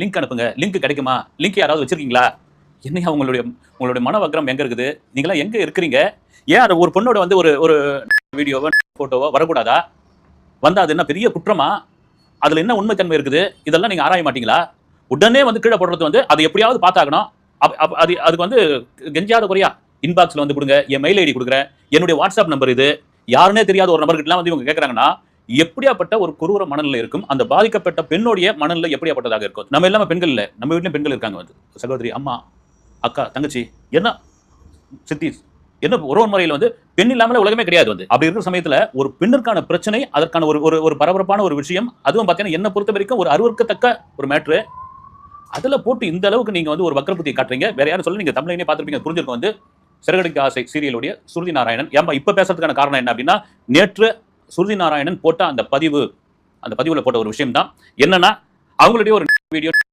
Link அனுப்புங்க. Link கிடைக்குமா? Link யாராவது வச்சிருக்கீங்களா? என்னையா உங்களுடைய மனவக்ரம் எங்க இருக்குது? நீங்கலாம் எங்க இருக்கிறீங்க? ஏன் ஒரு பொண்ணோட வந்து ஒரு ஒரு வீடியோவோ, போட்டோவோ வரக்கூடாதா? வந்தா அது என்ன பெரிய குற்றமா? அதுல என்ன உண்மைத்தன்மை இருக்குது? இதெல்லாம் நீங்க ஆராய மாட்டீங்களா? உடனே வந்து கீழ போடுறது வந்து அது எப்படியாவது பார்த்தாகணும். அதுக்கு வந்து கெஞ்சாத குறையா இன்பாக்ஸ்ல வந்து குடுங்க. என் மெயில் ஐடி குடுக்குறேன். என்னுடைய வாட்ஸ்அப் நம்பர் இது. யாருன்னே தெரியாத ஒரு நபர்கிட்டலாம் வந்து இவங்க கேட்கறாங்கன்னா, எப்படியாப்பட்ட ஒரு குரூர மனநிலை இருக்கும்? அந்த பாதிக்கப்பட்ட பெண்ணுடைய மனநிலை எப்படியாப்பட்டதாக இருக்கும்? நம்ம எல்லாமே பெண்கள் இல்ல. நம்ம வீட்லயும் பெண்கள் இருக்காங்க வந்து. சகோதரி, அம்மா, அக்கா, தங்கச்சி, என்ன சித்தி, என்ன உறவு முறையில வந்து பெண் இல்லாமலே உலகமே கிடையாது வந்து. அப்படி இருக்கிற சமயத்துல ஒரு பெண்ணிற்கான பிரச்சனை, அதற்கான ஒரு ஒரு ஒரு பரபரப்பான ஒரு விஷயம். அதுவும் பார்த்தீங்கன்னா, என்ன பொறுத்தவரைக்கும் ஒரு அருவருக்கத்தக்க ஒரு மேட்ரு. அதுல போட்டு இந்த அளவுக்கு நீங்க வந்து ஒரு வக்ர புத்திய காட்டுறீங்க. வேற யாரும் சொல்ல நீங்க தமிழ்லயே பார்த்திருப்பீங்க. புரிஞ்சிருக்கும் வந்து சிறகடிக்க ஆசை சீரியலுடைய சுருதி நாராயணன். ஏம்பா இப்ப பேசுறதுக்கான காரணம் என்ன அப்படின்னா, நேற்று சுருதி நாராயணன் போட்ட அந்த பதிவுல போட்ட ஒரு விஷயம் தான். என்னன்னா, அவங்களுடைய ஒரு வீடியோ